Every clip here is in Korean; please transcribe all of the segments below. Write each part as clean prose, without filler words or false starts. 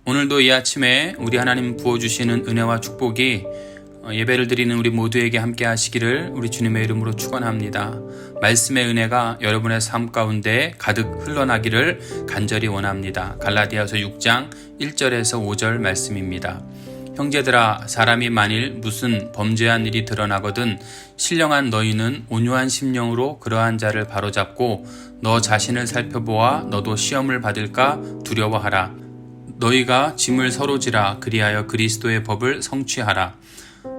오늘도 이 아침에 우리 하나님 부어주시는 은혜와 축복이 예배를 드리는 우리 모두에게 함께 하시기를 우리 주님의 이름으로 축원합니다. 말씀의 은혜가 여러분의 삶 가운데 가득 흘러나기를 간절히 원합니다. 갈라디아서 6장 1절에서 5절 말씀입니다. 형제들아, 사람이 만일 무슨 범죄한 일이 드러나거든 신령한 너희는 온유한 심령으로 그러한 자를 바로잡고 너 자신을 살펴보아 너도 시험을 받을까 두려워하라. 너희가 짐을 서로 지라. 그리하여 그리스도의 법을 성취하라.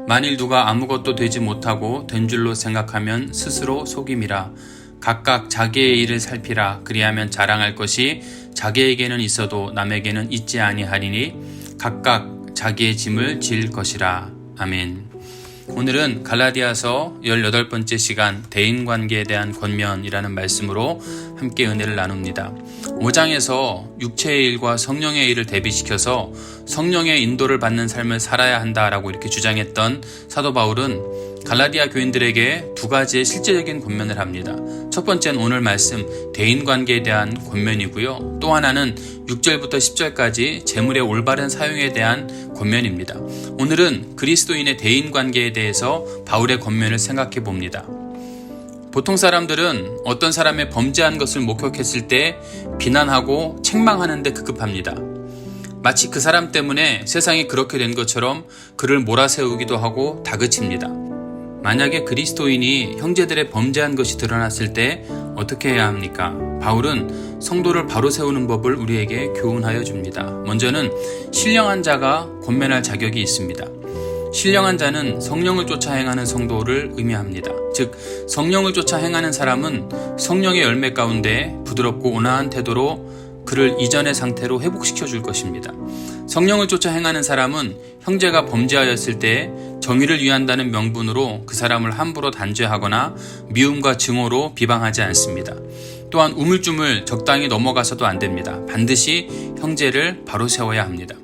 만일 누가 아무것도 되지 못하고 된 줄로 생각하면 스스로 속임이라. 각각 자기의 일을 살피라. 그리하면 자랑할 것이 자기에게는 있어도 남에게는 있지 아니하리니 각각 자기의 짐을 질 것이라. 아멘. 오늘은 갈라디아서 18번째 시간 대인관계에 대한 권면이라는 말씀으로 함께 은혜를 나눕니다. 5장에서 육체의 일과 성령의 일을 대비시켜서 성령의 인도를 받는 삶을 살아야 한다라고 이렇게 주장했던 사도 바울은 갈라디아 교인들에게 두 가지의 실제적인 권면을 합니다. 첫 번째는 오늘 말씀 대인관계에 대한 권면이고요. 또 하나는 6절부터 10절까지 재물의 올바른 사용에 대한 권면입니다. 오늘은 그리스도인의 대인관계에 대해서 바울의 권면을 생각해 봅니다. 보통 사람들은 어떤 사람의 범죄한 것을 목격했을 때 비난하고 책망하는 데 급급합니다. 마치 그 사람 때문에 세상이 그렇게 된 것처럼 그를 몰아세우기도 하고 다그칩니다. 만약에 그리스도인이 형제들의 범죄한 것이 드러났을 때 어떻게 해야 합니까? 바울은 성도를 바로 세우는 법을 우리에게 교훈하여 줍니다. 먼저는 신령한 자가 권면할 자격이 있습니다. 신령한 자는 성령을 쫓아 행하는 성도를 의미합니다. 즉, 성령을 쫓아 행하는 사람은 성령의 열매 가운데 부드럽고 온화한 태도로 그를 이전의 상태로 회복시켜 줄 것입니다. 성령을 쫓아 행하는 사람은 형제가 범죄하였을 때 정의를 위한다는 명분으로 그 사람을 함부로 단죄하거나 미움과 증오로 비방하지 않습니다. 또한 우물쭈물 적당히 넘어가서도 안 됩니다. 반드시 형제를 바로 세워야 합니다.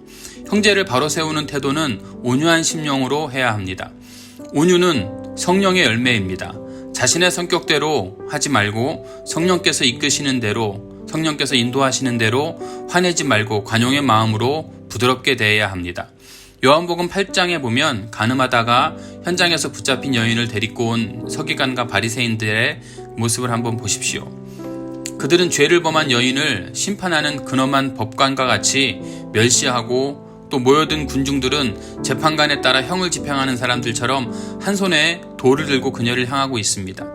형제를 바로 세우는 태도는 온유한 심령으로 해야 합니다. 온유는 성령의 열매입니다. 자신의 성격대로 하지 말고 성령께서 이끄시는 대로, 성령께서 인도하시는 대로 화내지 말고 관용의 마음으로 부드럽게 대해야 합니다. 요한복음 8장에 보면 간음하다가 현장에서 붙잡힌 여인을 데리고 온 서기관과 바리새인들의 모습을 한번 보십시오. 그들은 죄를 범한 여인을 심판하는 근엄한 법관과 같이 멸시하고 또 모여든 군중들은 재판관에 따라 형을 집행하는 사람들처럼 한 손에 돌을 들고 그녀를 향하고 있습니다.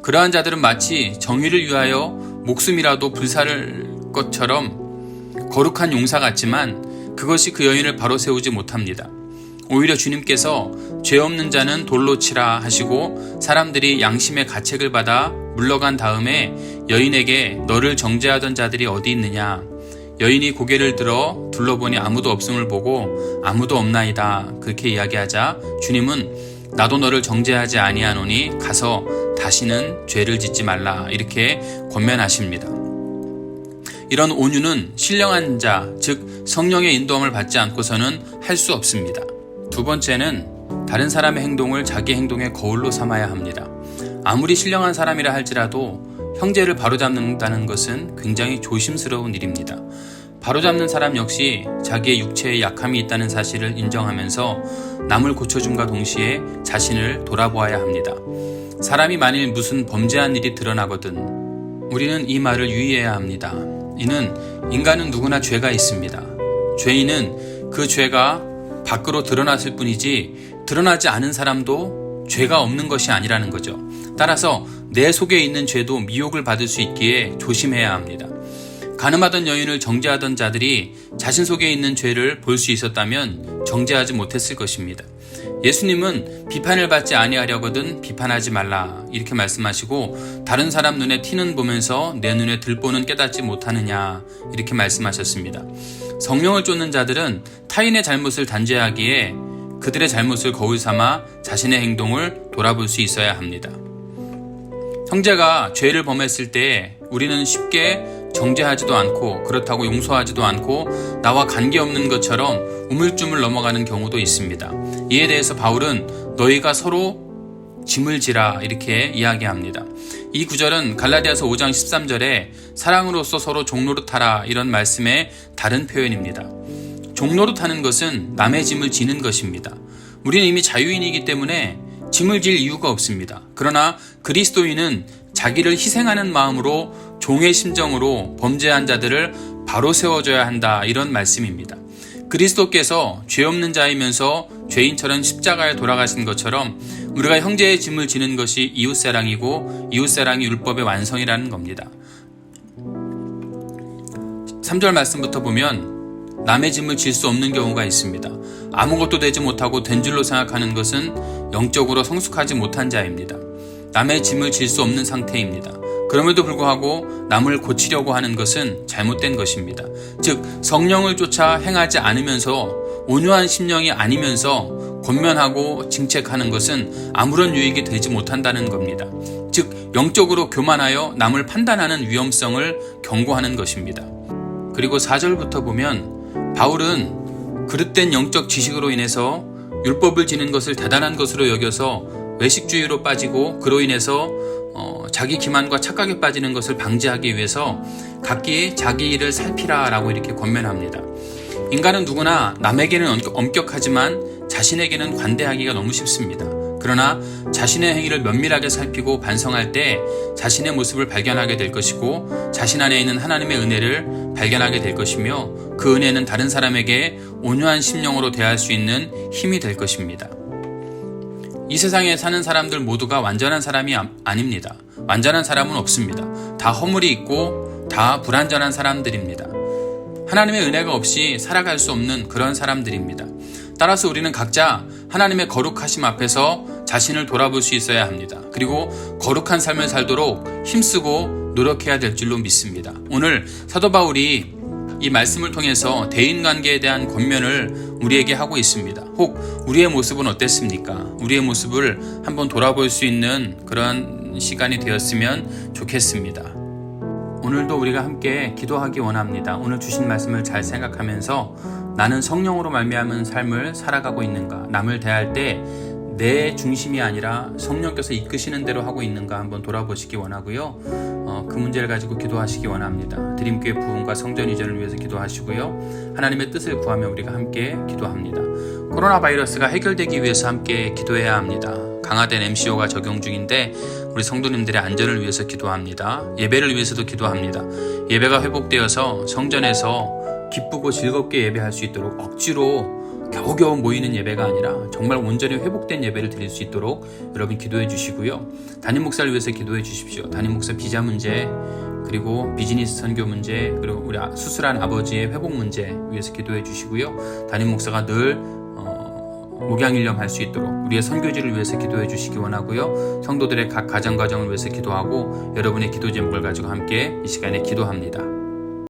그러한 자들은 마치 정의를 위하여 목숨이라도 불사를 것처럼 거룩한 용사 같지만 그것이 그 여인을 바로 세우지 못합니다. 오히려 주님께서 죄 없는 자는 돌로 치라 하시고 사람들이 양심의 가책을 받아 물러간 다음에 여인에게 너를 정죄하던 자들이 어디 있느냐? 여인이 고개를 들어 둘러보니 아무도 없음을 보고 아무도 없나이다 그렇게 이야기하자 주님은 나도 너를 정죄하지 아니하노니 가서 다시는 죄를 짓지 말라 이렇게 권면하십니다. 이런 온유는 신령한 자, 즉 성령의 인도함을 받지 않고서는 할 수 없습니다. 두 번째는 다른 사람의 행동을 자기 행동의 거울로 삼아야 합니다. 아무리 신령한 사람이라 할지라도 형제를 바로잡는다는 것은 굉장히 조심스러운 일입니다. 바로잡는 사람 역시 자기의 육체에 약함이 있다는 사실을 인정하면서 남을 고쳐줌과 동시에 자신을 돌아보아야 합니다. 사람이 만일 무슨 범죄한 일이 드러나거든 우리는 이 말을 유의해야 합니다. 이는 인간은 누구나 죄가 있습니다. 죄인은 그 죄가 밖으로 드러났을 뿐이지 드러나지 않은 사람도 죄가 없는 것이 아니라는 거죠. 따라서 내 속에 있는 죄도 미혹을 받을 수 있기에 조심해야 합니다. 간음하던 여인을 정죄하던 자들이 자신 속에 있는 죄를 볼 수 있었다면 정죄하지 못했을 것입니다. 예수님은 비판을 받지 아니하려거든 비판하지 말라 이렇게 말씀하시고 다른 사람 눈에 티는 보면서 내 눈에 들보는 깨닫지 못하느냐 이렇게 말씀하셨습니다. 성령을 쫓는 자들은 타인의 잘못을 단죄하기에 그들의 잘못을 거울 삼아 자신의 행동을 돌아볼 수 있어야 합니다. 형제가 죄를 범했을 때 우리는 쉽게 정죄하지도 않고 그렇다고 용서하지도 않고 나와 관계없는 것처럼 우물쭈물 넘어가는 경우도 있습니다. 이에 대해서 바울은 너희가 서로 짐을 지라 이렇게 이야기합니다. 이 구절은 갈라디아서 5장 13절에 사랑으로서 서로 종노릇하라 이런 말씀의 다른 표현입니다. 종노릇하는 것은 남의 짐을 지는 것입니다. 우리는 이미 자유인이기 때문에 짐을 질 이유가 없습니다. 그러나 그리스도인은 자기를 희생하는 마음으로 종의 심정으로 범죄한 자들을 바로 세워줘야 한다, 이런 말씀입니다. 그리스도께서 죄 없는 자이면서 죄인처럼 십자가에 돌아가신 것처럼 우리가 형제의 짐을 지는 것이 이웃사랑이고 이웃사랑이 율법의 완성이라는 겁니다. 3절 말씀부터 보면 남의 짐을 질 수 없는 경우가 있습니다. 아무것도 되지 못하고 된 줄로 생각하는 것은 영적으로 성숙하지 못한 자입니다. 남의 짐을 질 수 없는 상태입니다. 그럼에도 불구하고 남을 고치려고 하는 것은 잘못된 것입니다. 즉 성령을 쫓아 행하지 않으면서 온유한 심령이 아니면서 권면하고 징책하는 것은 아무런 유익이 되지 못한다는 겁니다. 즉 영적으로 교만하여 남을 판단하는 위험성을 경고하는 것입니다. 그리고 4절부터 보면 바울은 그릇된 영적 지식으로 인해서 율법을 지는 것을 대단한 것으로 여겨서 외식주의로 빠지고 그로 인해서 자기 기만과 착각에 빠지는 것을 방지하기 위해서 각기 자기 일을 살피라라고 이렇게 권면합니다. 인간은 누구나 남에게는 엄격하지만 자신에게는 관대하기가 너무 쉽습니다. 그러나 자신의 행위를 면밀하게 살피고 반성할 때 자신의 모습을 발견하게 될 것이고 자신 안에 있는 하나님의 은혜를 발견하게 될 것이며 그 은혜는 다른 사람에게 온유한 심령으로 대할 수 있는 힘이 될 것입니다. 이 세상에 사는 사람들 모두가 완전한 사람이 아닙니다. 완전한 사람은 없습니다. 다 허물이 있고 다 불완전한 사람들입니다. 하나님의 은혜가 없이 살아갈 수 없는 그런 사람들입니다. 따라서 우리는 각자 하나님의 거룩하심 앞에서 자신을 돌아볼 수 있어야 합니다. 그리고 거룩한 삶을 살도록 힘쓰고 노력해야 될 줄로 믿습니다. 오늘 사도 바울이 이 말씀을 통해서 대인관계에 대한 권면을 우리에게 하고 있습니다. 혹 우리의 모습은 어땠습니까? 우리의 모습을 한번 돌아볼 수 있는 그런 시간이 되었으면 좋겠습니다. 오늘도 우리가 함께 기도하기 원합니다. 오늘 주신 말씀을 잘 생각하면서 나는 성령으로 말미암은 삶을 살아가고 있는가? 남을 대할 때 내 중심이 아니라 성령께서 이끄시는 대로 하고 있는가 한번 돌아보시기 원하고요. 그 문제를 가지고 기도하시기 원합니다. 드림교회 부흥과 성전 이전을 위해서 기도하시고요. 하나님의 뜻을 구하며 우리가 함께 기도합니다. 코로나 바이러스가 해결되기 위해서 함께 기도해야 합니다. 강화된 MCO가 적용 중인데 우리 성도님들의 안전을 위해서 기도합니다. 예배를 위해서도 기도합니다. 예배가 회복되어서 성전에서 기쁘고 즐겁게 예배할 수 있도록 억지로 겨우겨우 모이는 예배가 아니라 정말 온전히 회복된 예배를 드릴 수 있도록 여러분 기도해 주시고요. 담임 목사를 위해서 기도해 주십시오. 담임 목사 비자 문제, 그리고 비즈니스 선교 문제, 그리고 우리 수술한 아버지의 회복 문제 위해서 기도해 주시고요. 담임 목사가 늘 목양일념 할 수 있도록 우리의 선교지를 위해서 기도해 주시기 원하고요. 성도들의 각 가정을 위해서 기도하고 여러분의 기도 제목을 가지고 함께 이 시간에 기도합니다.